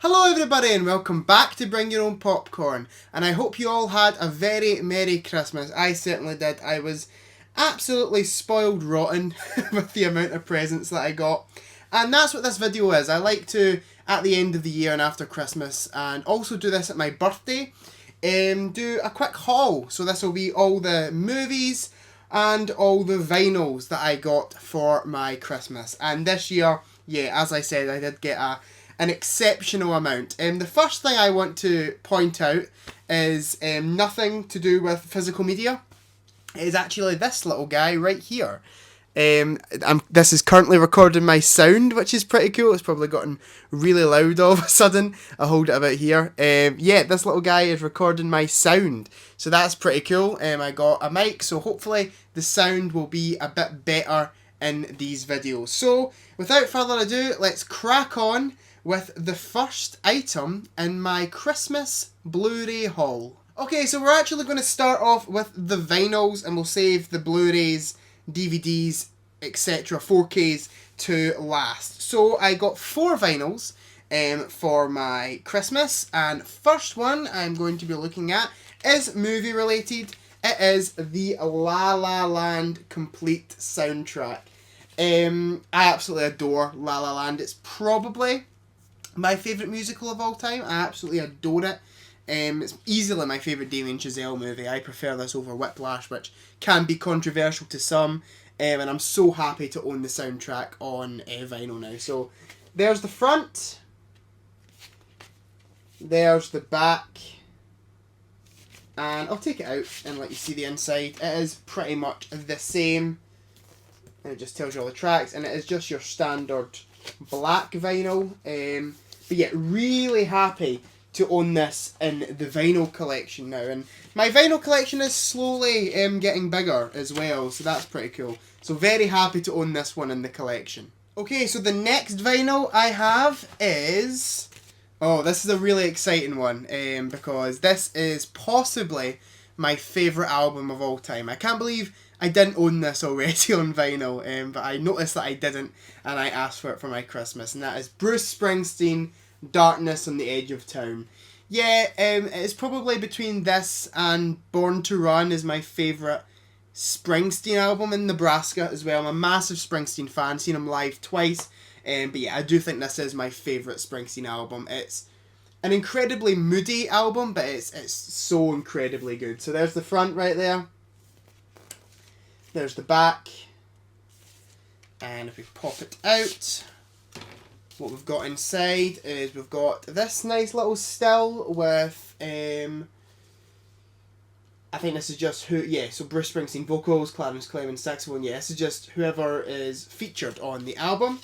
Hello everybody and welcome back to Bring Your Own Popcorn, and I hope you all had a very Merry Christmas. I certainly did. I was absolutely spoiled rotten with the amount of presents that I got, and that's what this video is. I like to, at the end of the year and after Christmas, and also do this at my birthday, do a quick haul. So this will be all the movies and all the vinyls that I got for my Christmas. And this year, yeah, as I said, I did get an exceptional amount. The first thing I want to point out is nothing to do with physical media. It is actually this little guy right here. This is currently recording my sound, which is pretty cool. It's probably gotten really loud all of a sudden. I'll hold it about here. Yeah, this little guy is recording my sound, so that's pretty cool. I got a mic, so hopefully the sound will be a bit better in these videos. So without further ado, let's crack on with the first item in my Christmas Blu-ray haul. Okay, so we're actually going to start off with the vinyls, and we'll save the Blu-rays, DVDs, etc., 4Ks to last. So I got 4 vinyls for my Christmas, and first one I'm going to be looking at is movie related. It is the La La Land complete soundtrack. I absolutely adore La La Land. It's probably my favourite musical of all time. I absolutely adore it. It's easily my favourite Damien Chazelle movie. I prefer this over Whiplash, which can be controversial to some. And I'm so happy to own the soundtrack on vinyl now. So there's the front. There's the back. And I'll take it out and let you see the inside. It is pretty much the same. And it just tells you all the tracks. And it is just your standard black vinyl. But yeah, really happy to own this in the vinyl collection now. And my vinyl collection is slowly getting bigger as well, so that's pretty cool. So very happy to own this one in the collection. Okay, so the next vinyl I have is... Oh, this is a really exciting one, because this is possibly my favourite album of all time. I can't believe I didn't own this already on vinyl, but I noticed that I didn't, and I asked for it for my Christmas, and that is Bruce Springsteen, Darkness on the Edge of Town. Yeah, it's probably between this and Born to Run is my favourite Springsteen album, in Nebraska as well. I'm a massive Springsteen fan, seen him live twice, but yeah, I do think this is my favourite Springsteen album. It's an incredibly moody album, but it's so incredibly good. So there's the front right there. There's the back. And if we pop it out, what we've got inside is we've got this nice little still with, I think this is just so Bruce Springsteen vocals, Clarence Clemens saxophone, this is just whoever is featured on the album.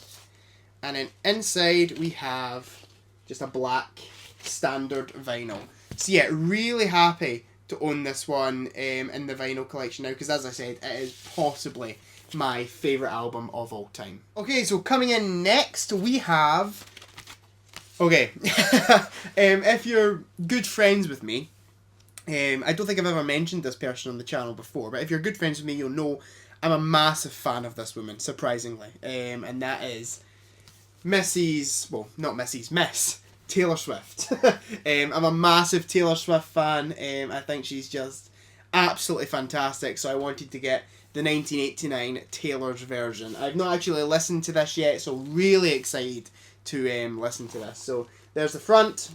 And then inside we have just a black standard vinyl. So yeah, really happy to own this one in the vinyl collection now, because as I said, it is possibly my favourite album of all time. Okay, so coming in next we have... Okay, if you're good friends with me, I don't think I've ever mentioned this person on the channel before, but if you're good friends with me, you'll know I'm a massive fan of this woman, surprisingly. And that is Miss Taylor Swift. I'm a massive Taylor Swift fan. I think she's just absolutely fantastic, so I wanted to get the 1989 Taylor's version. I've not actually listened to this yet, so really excited to listen to this. So there's the front,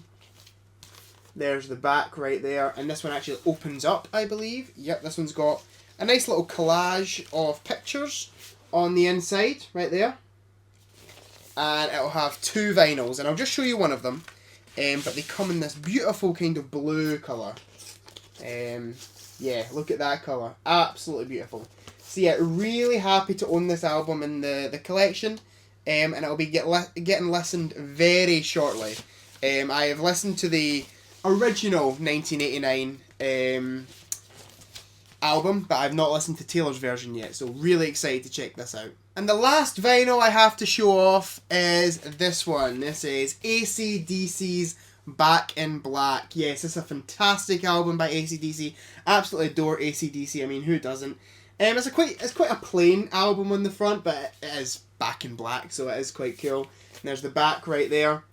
there's the back right there, and this one actually opens up, I believe. Yep, this one's got a nice little collage of pictures on the inside right there. And it'll have 2 vinyls, and I'll just show you one of them, but they come in this beautiful kind of blue colour. Yeah, look at that colour, absolutely beautiful. So yeah, really happy to own this album in the collection, and it'll be getting listened very shortly. I have listened to the original 1989 album, but I've not listened to Taylor's version yet, so really excited to check this out. And the last vinyl I have to show off is this one. This is AC/DC's Back in Black. Yes, this is a fantastic album by AC/DC. Absolutely adore AC/DC. I mean, who doesn't? It's quite a plain album on the front, but it is Back in Black, so it is quite cool. And there's the back right there.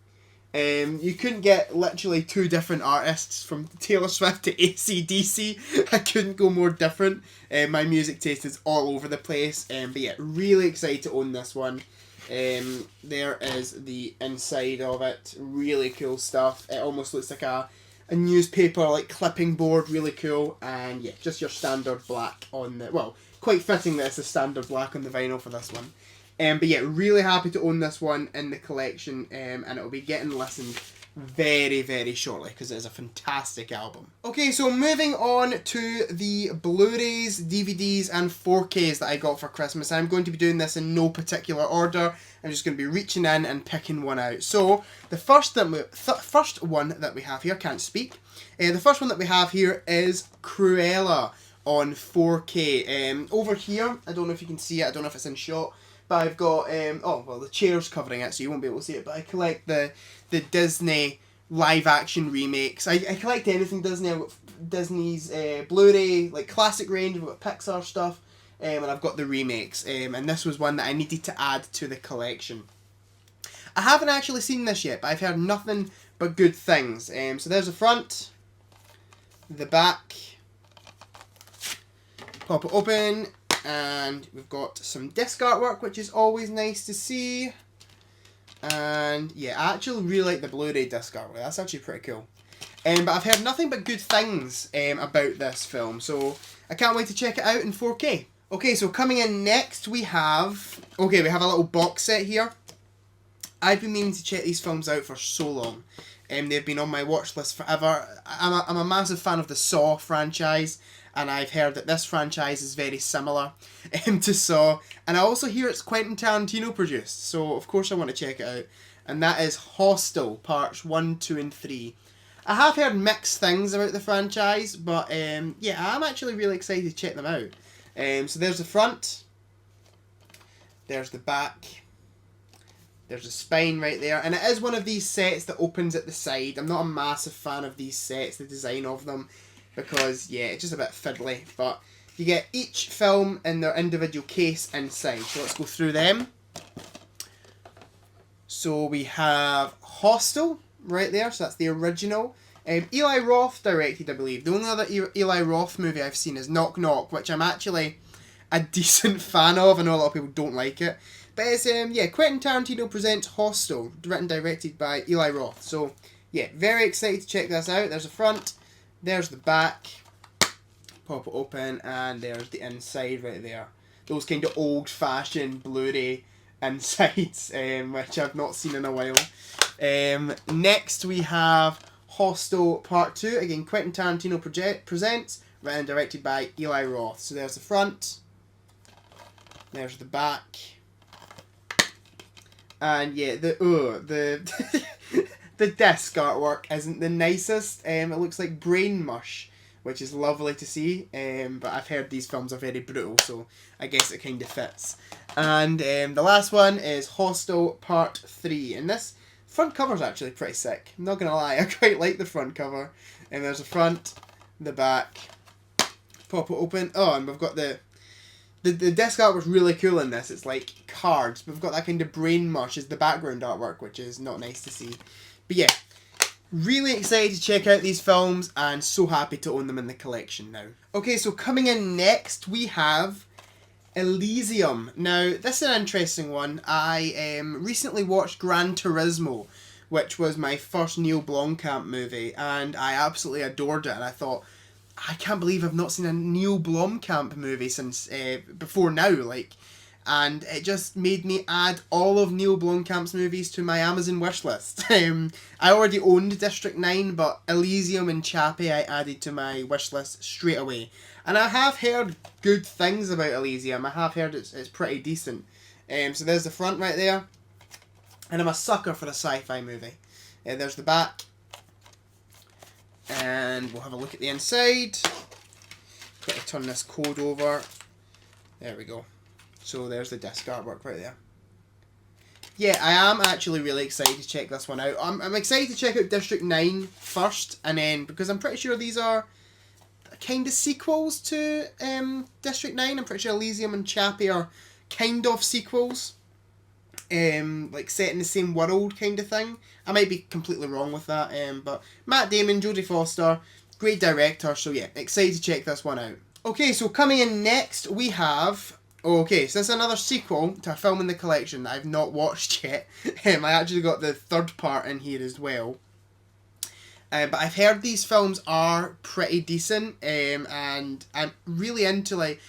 You couldn't get literally 2 different artists from Taylor Swift to AC/DC. I couldn't go more different. My music taste is all over the place. But yeah, really excited to own this one. There is the inside of it. Really cool stuff. It almost looks like a newspaper like clipping board. Really cool. And yeah, just your standard black on the, well, quite fitting that it's a standard black on the vinyl for this one. But yeah, really happy to own this one in the collection, and it'll be getting listened very, very shortly because it is a fantastic album. Okay, so moving on to the Blu-rays, DVDs and 4Ks that I got for Christmas. I'm going to be doing this in no particular order. I'm just going to be reaching in and picking one out. So the first one that we have here, can't speak. The first one that we have here is Cruella on 4K. Over here, I don't know if you can see it, I don't know if it's in shot, but I've got, oh, well, the chair's covering it, so you won't be able to see it, but I collect the Disney live-action remakes. I collect anything Disney. I've got Disney's Blu-ray, like, classic range, I've got Pixar stuff, and I've got the remakes, and this was one that I needed to add to the collection. I haven't actually seen this yet, but I've heard nothing but good things. So there's the front, the back, pop it open, and we've got some disc artwork, which is always nice to see. And yeah, I actually really like the Blu-ray disc artwork. That's actually pretty cool. But I've heard nothing but good things about this film, so I can't wait to check it out in 4K. Okay, so coming in next we have a little box set here. I've been meaning to check these films out for so long. They've been on my watch list forever. I'm a massive fan of the Saw franchise, and I've heard that this franchise is very similar to Saw. And I also hear it's Quentin Tarantino produced, so of course I want to check it out. And that is Hostel, parts 1, 2 and 3. I have heard mixed things about the franchise, but yeah, I'm actually really excited to check them out. So there's the front, there's the back, there's a spine right there, and it is one of these sets that opens at the side. I'm not a massive fan of these sets, the design of them, because yeah, it's just a bit fiddly, but you get each film in their individual case inside. So let's go through them. So we have Hostel right there, so that's the original. Eli Roth directed, I believe. The only other Eli Roth movie I've seen is Knock Knock, which I'm actually a decent fan of. I know a lot of people don't like it. But it's, yeah, Quentin Tarantino presents Hostel, written and directed by Eli Roth. So, yeah, very excited to check this out. There's the front, there's the back, pop it open, and there's the inside right there. Those kind of old-fashioned Blu-ray insides, which I've not seen in a while. Next we have Hostel Part 2. Again, Quentin Tarantino presents, written and directed by Eli Roth. So there's the front, there's the back, and yeah, the the disc artwork isn't the nicest. It looks like brain mush, which is lovely to see. But I've heard these films are very brutal, so I guess it kind of fits. And the last one is Hostel Part 3, and this front cover's actually pretty sick. I'm not gonna lie, I quite like the front cover. And there's the front, the back, pop it open. Oh, and we've got the disc art was really cool in this. It's like cards. We've got that kind of brain mush as the background artwork, which is not nice to see. But yeah, really excited to check out these films and so happy to own them in the collection now. Okay, so coming in next we have Elysium. Now, this is an interesting one. I recently watched Gran Turismo, which was my first Neil Blomkamp movie, and I absolutely adored it, and I thought, I can't believe I've not seen a Neil Blomkamp movie since before now, like, and it just made me add all of Neil Blomkamp's movies to my Amazon wishlist. I already owned District 9, but Elysium and Chappie I added to my wishlist straight away. And I have heard good things about Elysium. I have heard it's pretty decent. So there's the front right there. And I'm a sucker for a sci-fi movie. There's the back. And we'll have a look at the inside. Got to turn this code over. There we go. So there's the disc artwork right there. Yeah, I am actually really excited to check this one out. I'm excited to check out District 9 first, and then, because I'm pretty sure these are kind of sequels to District 9. I'm pretty sure Elysium and Chappie are kind of sequels. like set in the same world kind of thing. I might be completely wrong with that, but Matt Damon, Jodie Foster, great director, so yeah, excited to check this one out. Okay, so coming in next we have... Okay, so this is another sequel to a film in the collection that I've not watched yet. I actually got the third part in here as well. But I've heard these films are pretty decent, and I'm really into like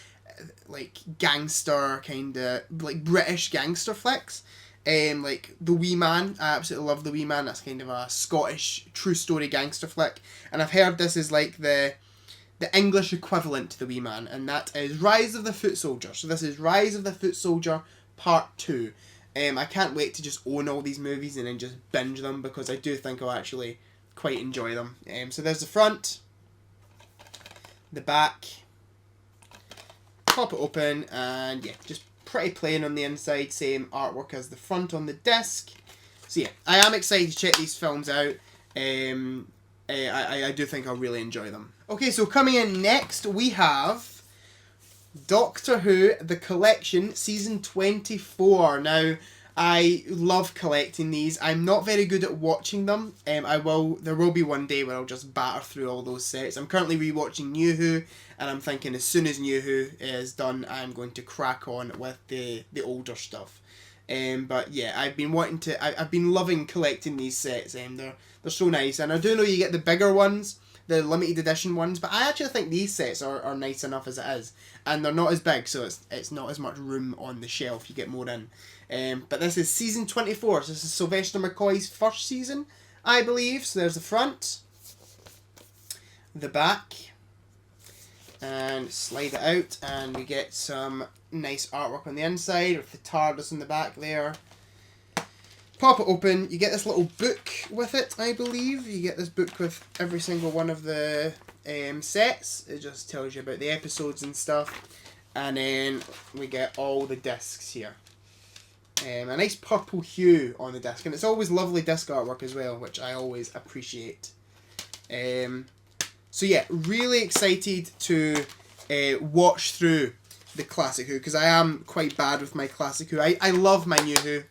gangster kind of like British gangster flicks. Like The Wee Man, I absolutely love The Wee Man. That's kind of a Scottish true story gangster flick, and I've heard this is like the English equivalent to The Wee Man, and that is Rise of the Foot Soldier. So this is Rise of the Foot Soldier Part 2. I can't wait to just own all these movies and then just binge them, because I do think I'll actually quite enjoy them. So there's the front, the back, pop it open, and yeah, just pretty plain on the inside, same artwork as the front on the disc. So yeah, I am excited to check these films out. I do think I'll really enjoy them. Okay, so coming in next we have Doctor Who The Collection Season 24. Now, I love collecting these. I'm not very good at watching them. There will be one day where I'll just batter through all those sets. I'm currently rewatching New Who, and I'm thinking as soon as New Who is done, I'm going to crack on with the older stuff. But yeah, I've been loving collecting these sets. They're so nice, and I do know you get the bigger ones, the limited edition ones, but I actually think these sets are nice enough as it is, and they're not as big, so it's not as much room on the shelf. You get more in. But this is season 24, so this is Sylvester McCoy's first season, I believe. So there's the front, the back, and slide it out, and we get some nice artwork on the inside with the TARDIS in the back there. Pop it open, you get this little book with it, I believe. You get this book with every single one of the sets. It just tells you about the episodes and stuff. And then we get all the discs here. A nice purple hue on the disc, and it's always lovely disc artwork as well, which I always appreciate. So yeah, really excited to watch through the Classic Who, because I am quite bad with my Classic Who. I love my New Who,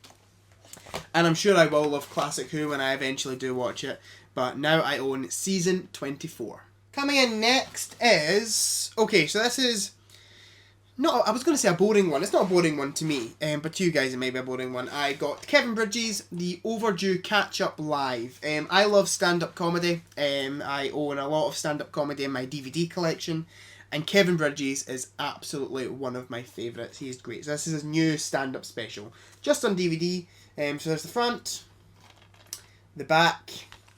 and I'm sure I will love Classic Who when I eventually do watch it, but now I own season 24. Coming in next is... Okay, so this is... No, I was going to say a boring one. It's not a boring one to me, but to you guys it may be a boring one. I got Kevin Bridges' The Overdue Catch-Up Live. I love stand-up comedy. I own a lot of stand-up comedy in my DVD collection, and Kevin Bridges is absolutely one of my favourites. He is great. So this is his new stand-up special, just on DVD. So there's the front, the back,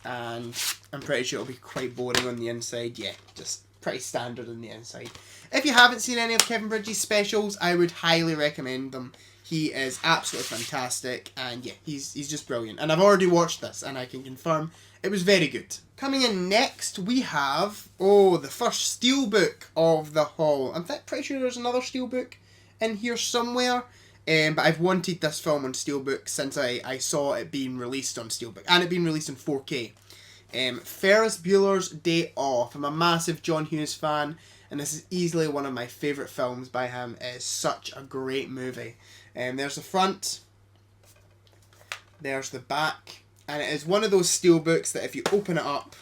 and I'm pretty sure it'll be quite boring on the inside. Yeah, just pretty standard on the inside. If you haven't seen any of Kevin Bridges' specials, I would highly recommend them. He is absolutely fantastic, and yeah, he's just brilliant. And I've already watched this, and I can confirm it was very good. Coming in next, we have, the first steelbook of the haul. I'm pretty sure there's another steelbook in here somewhere, but I've wanted this film on steelbook since I saw it being released on steelbook, and it being released in 4K. Ferris Bueller's Day Off. I'm a massive John Hughes fan, and this is easily one of my favourite films by him. It is such a great movie. There's the front, there's the back, and it is one of those steelbooks that if you open it up,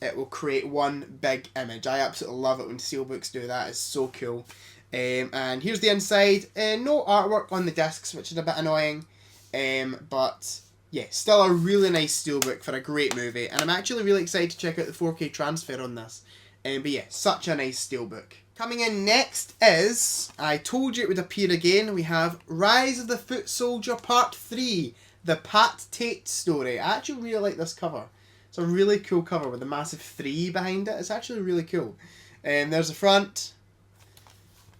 it will create one big image. I absolutely love it when steelbooks do that. It's so cool. And here's the inside. No artwork on the discs, which is a bit annoying, but yeah, still a really nice steelbook for a great movie, and I'm actually really excited to check out the 4K transfer on this. But yeah, such a nice steelbook. Coming in next is, I told you it would appear again, we have Rise of the Foot Soldier Part 3, the Pat Tate story. I actually really like this cover. It's a really cool cover with a massive 3 behind it. It's actually really cool. There's the front,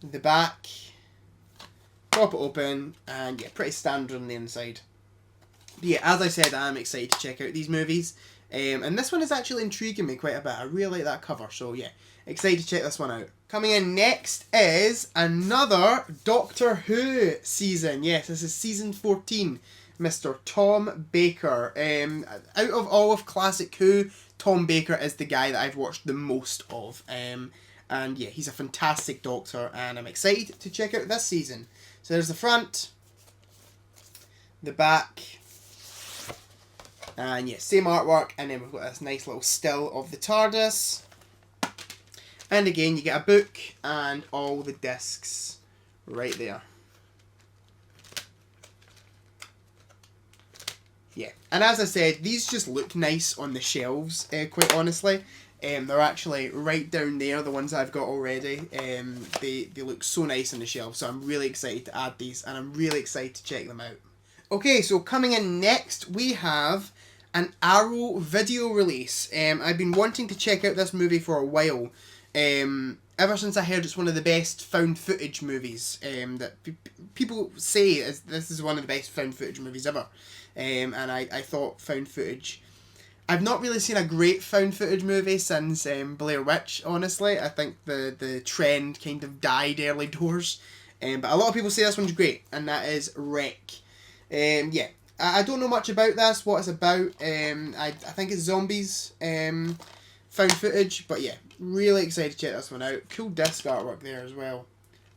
the back, pop it open, and yeah, pretty standard on the inside. But yeah, as I said, I am excited to check out these movies. And this one is actually intriguing me quite a bit. I really like that cover, so yeah, excited to check this one out. Coming in next is another Doctor Who season. Yes, this is season 14. Mr. Tom Baker. Out of all of Classic Who, Tom Baker is the guy that I've watched the most of. And yeah, he's a fantastic Doctor, and I'm excited to check out this season. So there's the front, the back. And yeah, same artwork, and then we've got this nice little still of the TARDIS. And again, you get a book and all the discs right there. Yeah, and as I said, these just look nice on the shelves, quite honestly. They're actually right down there, the ones I've got already. They look so nice on the shelf, so I'm really excited to add these, and I'm really excited to check them out. Okay, so coming in next, we have an Arrow video release. I've been wanting to check out this movie for a while. Ever since I heard it's one of the best found footage movies. That people say this is one of the best found footage movies ever. And I thought found footage... I've not really seen a great found footage movie since Blair Witch, honestly. I think the trend kind of died early doors. But a lot of people say this one's great, and that is Wreck. Yeah, I don't know much about this, what it's about. I think it's zombies found footage, but yeah, really excited to check this one out. Cool disc artwork there as well.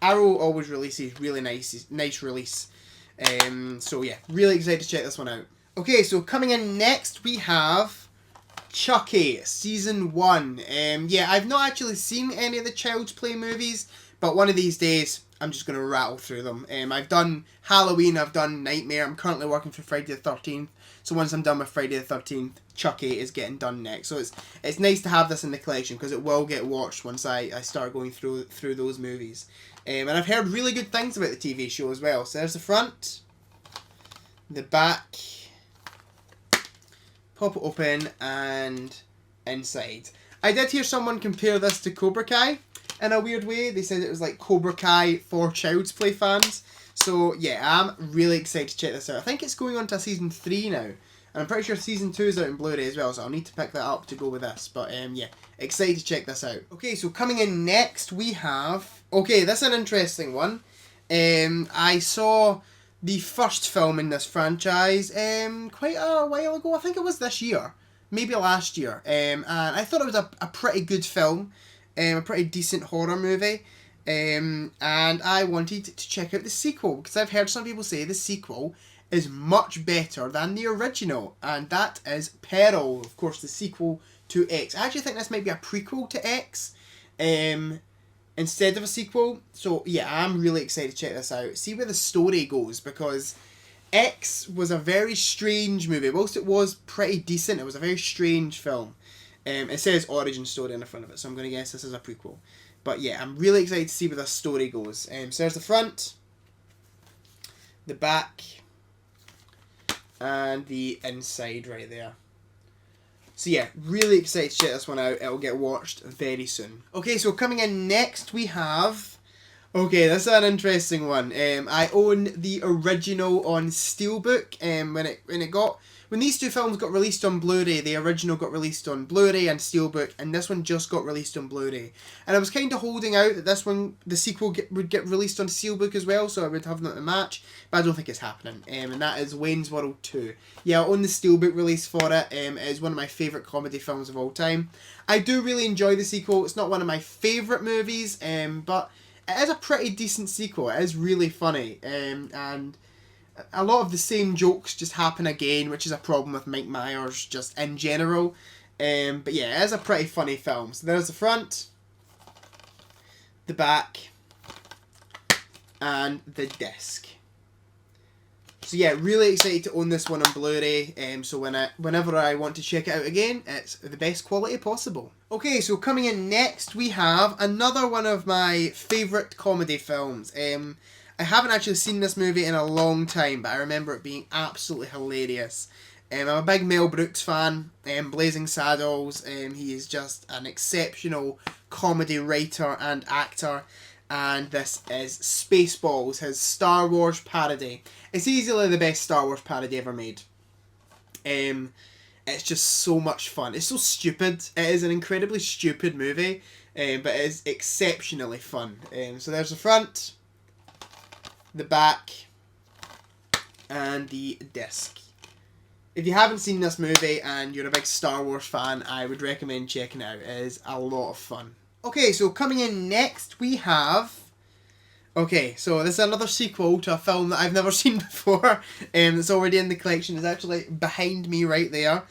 Arrow always releases really nice release. So yeah, really excited to check this one out. Okay, so coming in next, we have Chucky, Season 1. Yeah, I've not actually seen any of the Child's Play movies, but one of these days, I'm just going to rattle through them. I've done Halloween, I've done Nightmare, I'm currently working for Friday the 13th, so once I'm done with Friday the 13th, Chucky is getting done next. So it's nice to have this in the collection, because it will get watched once I start going through those movies. And I've heard really good things about the TV show as well. So there's the front, the back, pop it open, and inside. I did hear someone compare this to Cobra Kai in a weird way. They said it was like Cobra Kai for Child's Play fans. So yeah, I'm really excited to check this out. I think it's going on to season 3 now. And I'm pretty sure season 2 is out in Blu-ray as well, so I'll need to pick that up to go with this. But yeah, excited to check this out. Okay, so coming in next we have... Okay, this is an interesting one. I saw the first film in this franchise quite a while ago. I think it was this year, maybe last year, and I thought it was a pretty good film, a pretty decent horror movie, and I wanted to check out the sequel, because I've heard some people say the sequel is much better than the original, and that is Peril, of course, the sequel to X. I actually think this might be a prequel to X, instead of a sequel. So yeah, I'm really excited to check this out, see where the story goes, because X was a very strange movie. Whilst it was pretty decent, it was a very strange film. It says origin story in the front of it, so I'm going to guess this is a prequel. But yeah, I'm really excited to see where the story goes. So there's the front, the back, and the inside right there. So yeah, really excited to check this one out. It'll get watched very soon. Okay, so coming in next we have... Okay, this is an interesting one. I own the original on Steelbook. When these two films got released on Blu-ray, the original got released on Blu-ray and Steelbook, and this one just got released on Blu-ray. And I was kind of holding out that this one, the sequel, would get released on Steelbook as well, so I would have them to match, but I don't think it's happening. And that is Wayne's World 2. Yeah, I own the Steelbook release for it. It is one of my favourite comedy films of all time. I do really enjoy the sequel. It's not one of my favourite movies, but it is a pretty decent sequel. It is really funny, and a lot of the same jokes just happen again, which is a problem with Mike Myers just in general. But yeah, it is a pretty funny film. So there's the front, the back, and the disc. So yeah, really excited to own this one on Blu-ray. So whenever I want to check it out again, it's the best quality possible. Okay, so coming in next, we have another one of my favourite comedy films. I haven't actually seen this movie in a long time, but I remember it being absolutely hilarious. I'm a big Mel Brooks fan, Blazing Saddles. He is just an exceptional comedy writer and actor. And this is Spaceballs, his Star Wars parody. It's easily the best Star Wars parody ever made. It's just so much fun. It's so stupid. It is an incredibly stupid movie, but it is exceptionally fun. So there's the front, the back, and the disc. If you haven't seen this movie and you're a big Star Wars fan, I would recommend checking it out. It is a lot of fun. Okay, so coming in next we have Okay, so this is another sequel to a film that I've never seen before. That's already in the collection. It's actually behind me right there.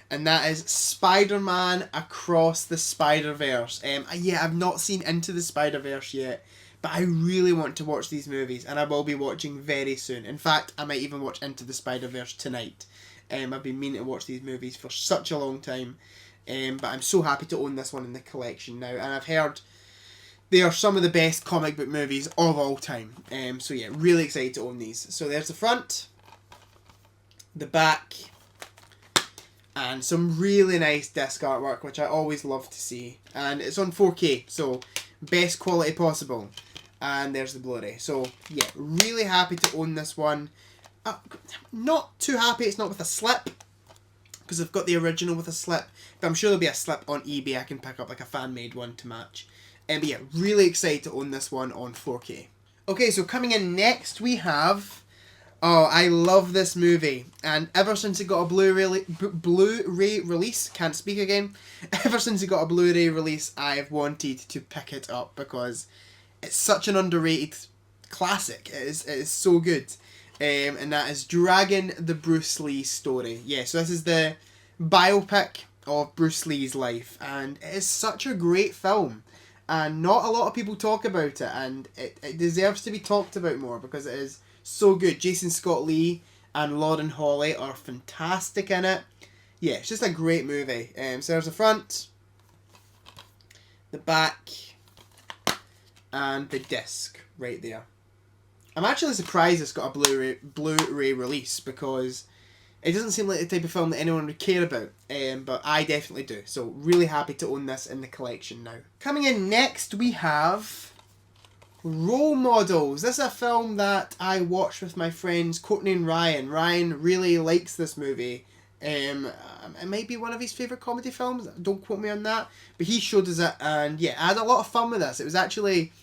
And that is Spider-Man Across the Spider-Verse. Yeah, I've not seen Into the Spider-Verse yet, but I really want to watch these movies, and I will be watching very soon. In fact, I might even watch Into the Spider-Verse tonight. I've been meaning to watch these movies for such a long time, but I'm so happy to own this one in the collection now, and I've heard they are some of the best comic book movies of all time. So yeah, really excited to own these. So there's the front, the back, and some really nice disc artwork, which I always love to see. And it's on 4K, so best quality possible. And there's the Blu-ray. So yeah, really happy to own this one. Not too happy it's not with a slip, because I've got the original with a slip, but I'm sure there'll be a slip on eBay I can pick up, like a fan-made one to match. But yeah, really excited to own this one on 4K. Okay, so coming in next we have... Oh, I love this movie, and ever since it got a Blu-ray release, can't speak again, ever since it got a Blu-ray release, I've wanted to pick it up, because it's such an underrated classic. It is so good. And that is Dragon, the Bruce Lee story. Yeah, so this is the biopic of Bruce Lee's life, and it is such a great film, and not a lot of people talk about it, and it deserves to be talked about more, because it is so good. Jason Scott Lee and Lauren Holly are fantastic in it. Yeah, it's just a great movie. So there's the front, the back, and the disc right there. I'm actually surprised it's got a Blu-ray release, because it doesn't seem like the type of film that anyone would care about, but I definitely do. So really happy to own this in the collection now. Coming in next we have Role Models. This is a film that I watched with my friends Courtney and Ryan. Ryan really likes this movie. It might be one of his favourite comedy films. Don't quote me on that. But he showed us it, and yeah, I had a lot of fun with this. It was actually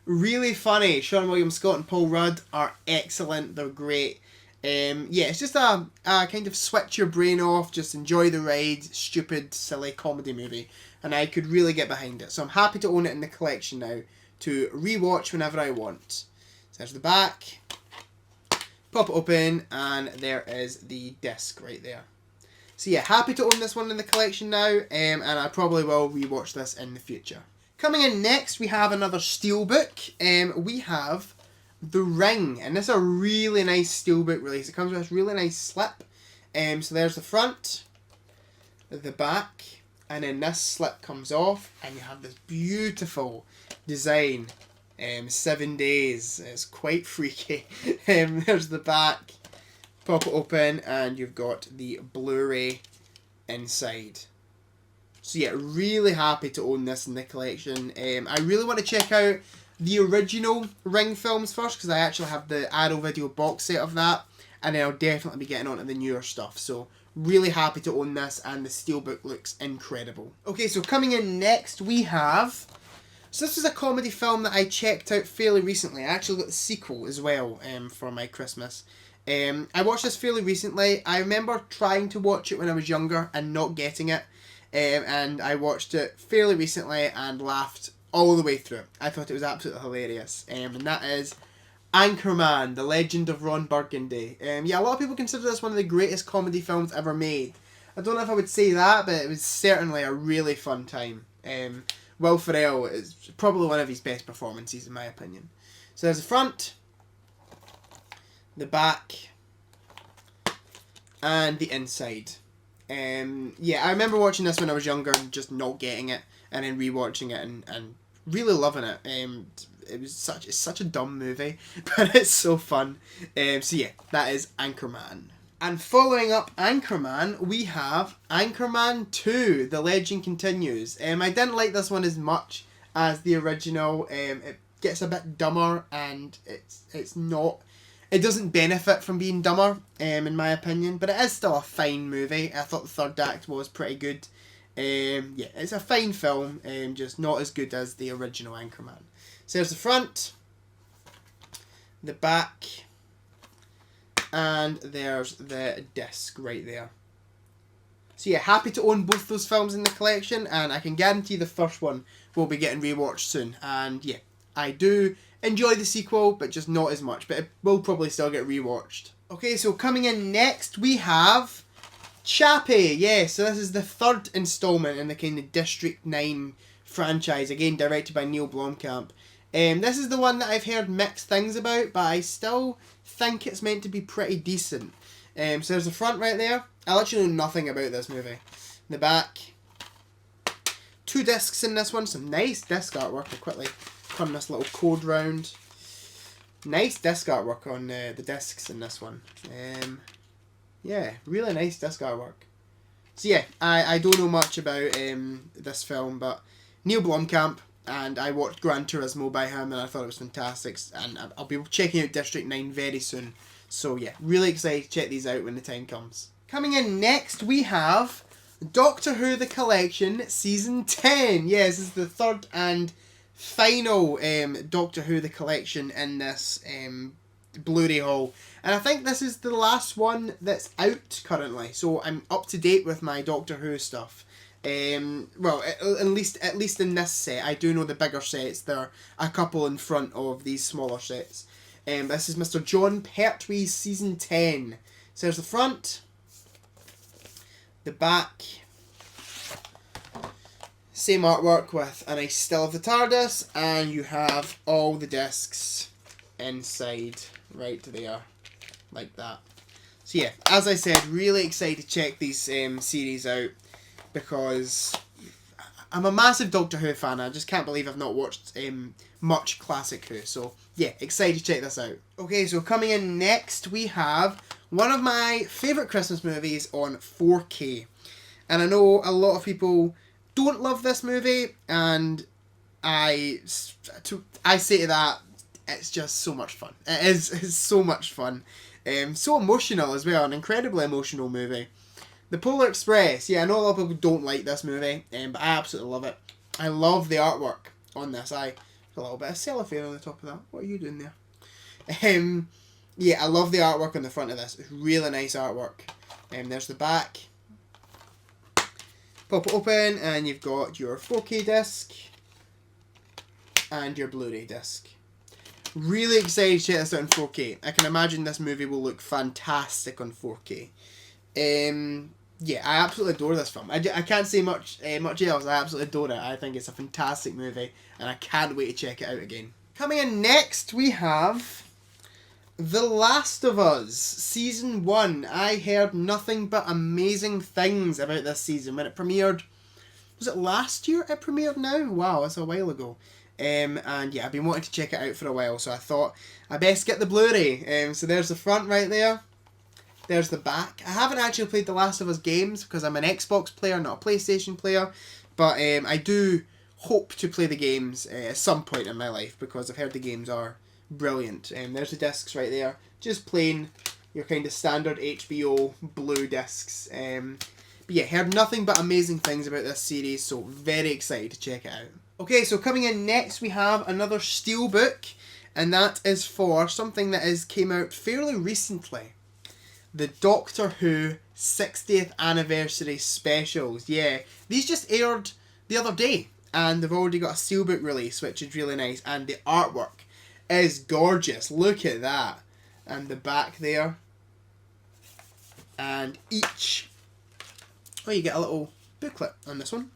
really funny. Sean William Scott and Paul Rudd are excellent. They're great. Yeah, it's just a kind of switch your brain off, just enjoy the ride, stupid, silly comedy movie. And I could really get behind it. So I'm happy to own it in the collection now, to rewatch whenever I want. So there's the back. Pop it open, and there is the disc right there. So yeah, happy to own this one in the collection now, and I probably will rewatch this in the future. Coming in next, we have another steelbook. We have The Ring, and this is a really nice steelbook release. It comes with this really nice slip. So there's the front, the back, and then this slip comes off, and you have this beautiful design. 7 days. It's quite freaky. There's the back. Pop it open, and you've got the Blu-ray inside. So yeah, really happy to own this in the collection. I really want to check out the original Ring films first, because I actually have the Arrow Video box set of that, and then I'll definitely be getting onto the newer stuff. So really happy to own this, and the steelbook looks incredible. Okay, so coming in next we have... So this was a comedy film that I checked out fairly recently. I actually got the sequel as well for my Christmas. I watched this fairly recently. I remember trying to watch it when I was younger and not getting it. And I watched it fairly recently and laughed all the way through. I thought it was absolutely hilarious. And that is Anchorman, The Legend of Ron Burgundy. Yeah, a lot of people consider this one of the greatest comedy films ever made. I don't know if I would say that, but it was certainly a really fun time. Will Ferrell is probably one of his best performances in my opinion. So there's the front, the back, and the inside. Yeah, I remember watching this when I was younger and just not getting it, and then rewatching it and really loving it. It's such a dumb movie, but it's so fun. So yeah, that is Anchorman. And following up Anchorman, we have Anchorman 2, The Legend Continues. I didn't like this one as much as the original. It gets a bit dumber, and it doesn't benefit from being dumber, in my opinion, but it is still a fine movie. I thought the third act was pretty good. Yeah, it's a fine film, just not as good as the original Anchorman. So there's the front, the back, and there's the disc right there. So yeah, happy to own both those films in the collection, and I can guarantee the first one will be getting rewatched soon. And yeah, I do enjoy the sequel, but just not as much. But it will probably still get rewatched. Okay, so coming in next, we have Chappie. Yeah, so this is the third installment in the kind of District 9 franchise, again directed by Neil Blomkamp. This is the one that I've heard mixed things about, but I still think it's meant to be pretty decent. So there's the front right there. I actually know nothing about this movie. The back. 2 discs in this one. Some nice disc artwork. I'll quickly turn this little code round. Nice disc artwork on the discs in this one. Yeah, really nice disc artwork. So yeah, I don't know much about this film, but Neil Blomkamp, and I watched Gran Turismo by him, and I thought it was fantastic. And I'll be checking out District 9 very soon. So yeah, really excited to check these out when the time comes. Coming in next, we have Doctor Who The Collection Season 10. Yes, this is the third and final Doctor Who The Collection in this Blu-ray haul. And I think this is the last one that's out currently. So I'm up to date with my Doctor Who stuff. Well, at least in this set. I do know the bigger sets. There are a couple in front of these smaller sets. This is Mr. John Pertwee's Season 10. So there's the front, the back, same artwork with a nice still of the TARDIS, and you have all the discs inside right there, like that. So yeah, as I said, really excited to check these series out, because I'm a massive Doctor Who fan. I just can't believe I've not watched much classic Who. So yeah, excited to check this out. Okay, so coming in next, we have one of my favourite Christmas movies on 4K. And I know a lot of people don't love this movie, and I say to that, it's just so much fun. It's so much fun. So emotional as well, an incredibly emotional movie. The Polar Express. Yeah, I know a lot of people don't like this movie, but I absolutely love it. I love the artwork on this. A little bit of cellophane on the top of that. What are you doing there? Yeah, I love the artwork on the front of this. It's really nice artwork. There's the back. Pop it open, and you've got your 4K disc and your Blu-ray disc. Really excited to check this out in 4K. I can imagine this movie will look fantastic on 4K. Yeah, I absolutely adore this film. I can't say much else. I absolutely adore it. I think it's a fantastic movie, and I can't wait to check it out again. Coming in next, we have The Last of Us Season 1. I heard nothing but amazing things about this season when it premiered. Was it last year it premiered now? Wow, that's a while ago. And yeah, I've been wanting to check it out for a while, so I thought I best get the Blu-ray. So there's the front right there. There's the back. I haven't actually played The Last of Us games because I'm an Xbox player, not a PlayStation player. But I do hope to play the games at some point in my life, because I've heard the games are brilliant. There's the discs right there. Just plain, your kind of standard HBO blue discs. But yeah, heard nothing but amazing things about this series, so very excited to check it out. Okay, so coming in next, we have another Steelbook, and that is for something that came out fairly recently. The Doctor Who 60th Anniversary Specials. Yeah, these just aired the other day, and they've already got a Steelbook release, which is really nice, and the artwork is gorgeous. Look at that. And the back there. And each... Oh, you get a little booklet on this one.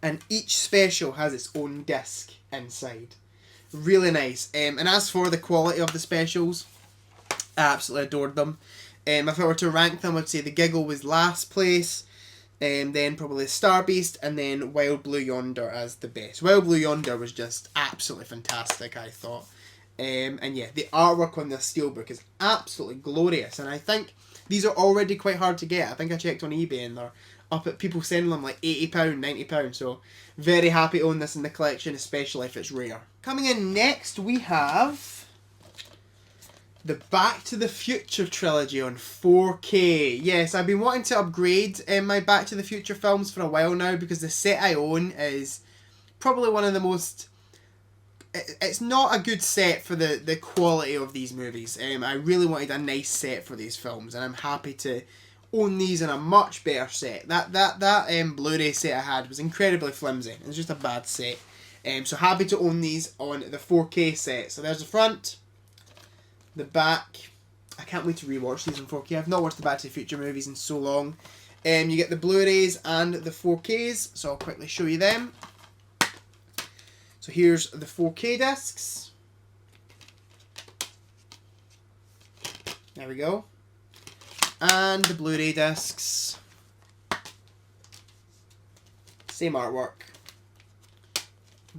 And each special has its own disc inside. Really nice. And as for the quality of the specials, I absolutely adored them. If I were to rank them, I'd say The Giggle was last place, then probably Star Beast, and then Wild Blue Yonder as the best. Wild Blue Yonder was just absolutely fantastic, I thought. And yeah, the artwork on this Steelbook is absolutely glorious, and I think these are already quite hard to get. I think I checked on eBay and they're up at people selling them like £80, £90, so very happy to own this in the collection, especially if it's rare. Coming in next, we have the Back to the Future trilogy on 4K. Yes, I've been wanting to upgrade my Back to the Future films for a while now, because the set I own is probably one of the most... It's not a good set for the quality of these movies. I really wanted a nice set for these films, and I'm happy to own these in a much better set. That Blu-ray set I had was incredibly flimsy. It was just a bad set. So happy to own these on the 4K set. So there's the front, the back. I can't wait to rewatch these in 4K. I've not watched the Back to the Future movies in so long. You get the Blu-rays and the 4Ks, so I'll quickly show you them. So here's the 4K discs. There we go. And the Blu-ray discs. Same artwork.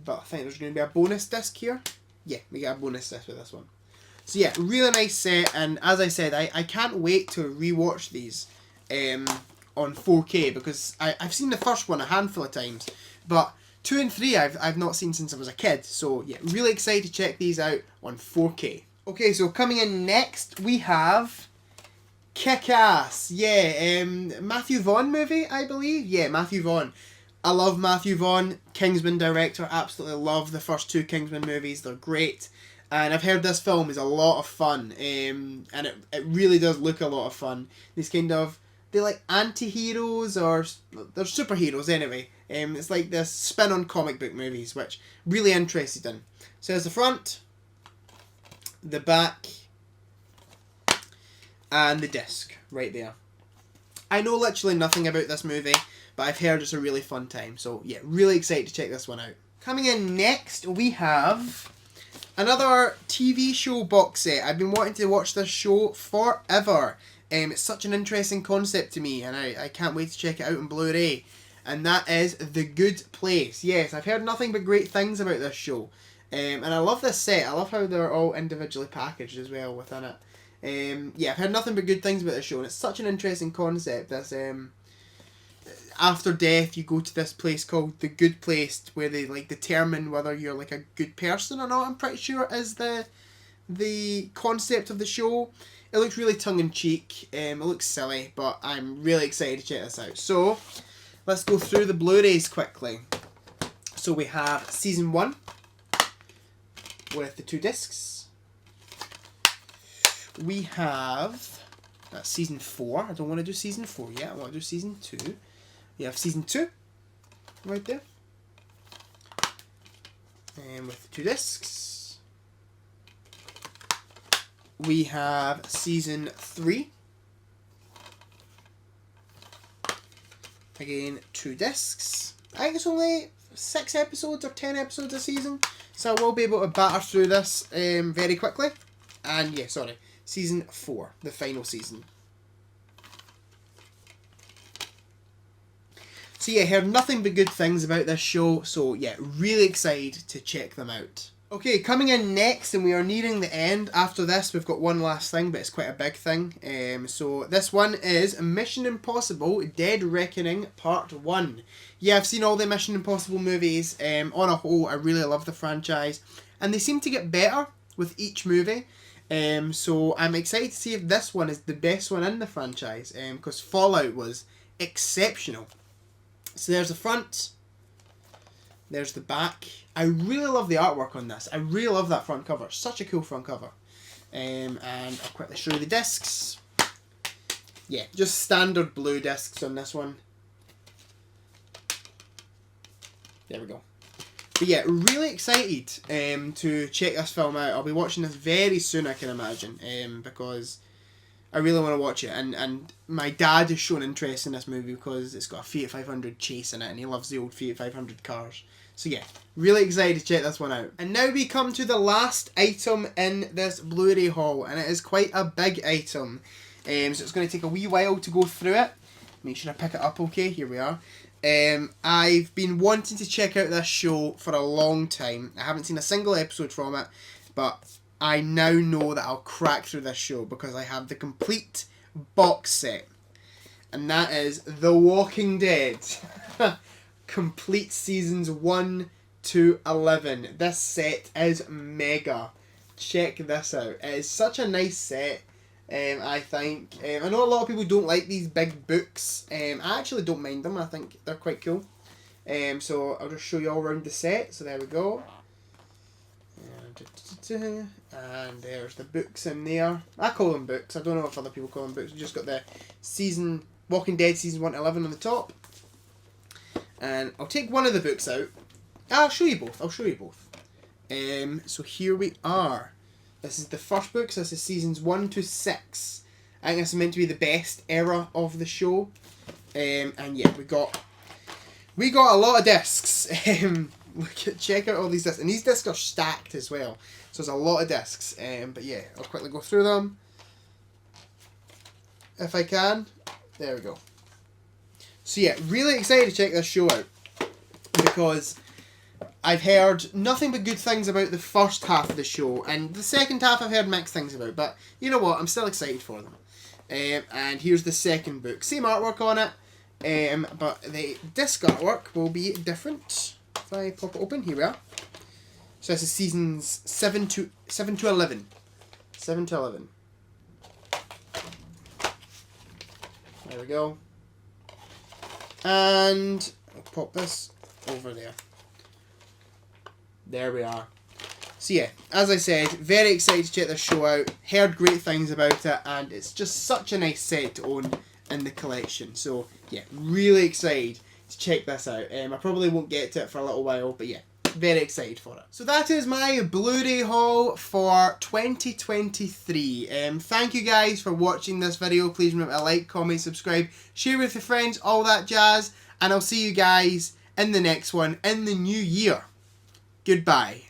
But I think there's going to be a bonus disc here. Yeah, we got a bonus disc with this one. So yeah, really nice set, and as I said, I can't wait to rewatch these on 4K, because I've seen the first one a handful of times, but 2 and 3 I've not seen since I was a kid, so yeah, really excited to check these out on 4K. Okay, so coming in next, we have Kick-Ass. Yeah, Matthew Vaughn movie, I believe? Yeah, Matthew Vaughn. I love Matthew Vaughn, Kingsman director, absolutely love the first 2 Kingsman movies, they're great. And I've heard this film is a lot of fun, and it really does look a lot of fun. These kind of, they're like anti-heroes, or they're superheroes anyway. It's like this spin on comic book movies, which really interested in. So there's the front, the back, and the disc right there. I know literally nothing about this movie, but I've heard it's a really fun time. So yeah, really excited to check this one out. Coming in next, we have another TV show box set. I've been wanting to watch this show forever. It's such an interesting concept to me, and I can't wait to check it out on Blu-ray. And that is The Good Place. Yes, I've heard nothing but great things about this show. And I love this set. I love how they're all individually packaged as well within it. Yeah, I've heard nothing but good things about this show, and it's such an interesting concept. This after death, you go to this place called The Good Place, where they like determine whether you're like a good person or not. I'm pretty sure is the concept of the show. It looks really tongue-in-cheek. It looks silly, but I'm really excited to check this out. So let's go through the Blu-rays quickly. So we have season 1 with the 2 discs. We have season 4. I don't want to do season 4 yet. I want to do season 2. We have season 2 right there. And with the 2 discs. We have season 3. Again, 2 discs. I think it's only 6 episodes or 10 episodes a season, so I will be able to batter through this very quickly. And yeah, sorry, season 4, the final season. So yeah, heard nothing but good things about this show, so yeah, really excited to check them out. Okay, coming in next, and we are nearing the end. After this, we've got one last thing, but it's quite a big thing. So this one is Mission Impossible Dead Reckoning Part 1. Yeah, I've seen all the Mission Impossible movies. On a whole, I really love the franchise, and they seem to get better with each movie. So I'm excited to see if this one is the best one in the franchise, because Fallout was exceptional. So there's the front, there's the back. I really love the artwork on this. I really love that front cover. Such a cool front cover. And I'll quickly show you the discs. Yeah, just standard blue discs on this one. There we go. But yeah, really excited to check this film out. I'll be watching this very soon, I can imagine, because I really want to watch it. And my dad has shown interest in this movie because it's got a Fiat 500 chase in it, and he loves the old Fiat 500 cars. So yeah, really excited to check this one out. And now we come to the last item in this Blu-ray haul, and it is quite a big item. So it's going to take a wee while to go through it. Make sure I pick it up okay. Here we are. I've been wanting to check out this show for a long time. I haven't seen a single episode from it, but I now know that I'll crack through this show because I have the complete box set. And that is The Walking Dead. Complete seasons 1 to 11. This set is mega. Check this out. It is such a nice set. I think. I know a lot of people don't like these big books. I actually don't mind them. I think they're quite cool. So I'll just show you all around the set. So there we go. And there's the books in there. I call them books. I don't know if other people call them books. We just got the Walking Dead season 1 to 11 on the top. And I'll take one of the books out. I'll show you both. So here we are. This is the first book, so this is seasons 1 to 6. I think this is meant to be the best era of the show. And yeah, we got a lot of discs. Check out all these discs. And these discs are stacked as well. So there's a lot of discs. But yeah, I'll quickly go through them. If I can. There we go. So yeah, really excited to check this show out. Because I've heard nothing but good things about the first half of the show. And the second half I've heard mixed things about. But you know what? I'm still excited for them. And here's the second book. Same artwork on it. But the disc artwork will be different. If I pop it open, here we are. So this is seasons 7 to 11. 7 to 11. There we go. And I'll pop this over there. There we are. So yeah, as I said, very excited to check this show out. Heard great things about it, and it's just such a nice set to own in the collection. So yeah, really excited to check this out. I probably won't get to it for a little while, but yeah, very excited for it. So that is my Blu-ray haul for 2023. Thank you guys for watching this video. Please remember to like, comment, subscribe, share with your friends, all that jazz. And I'll see you guys in the next one in the new year. Goodbye.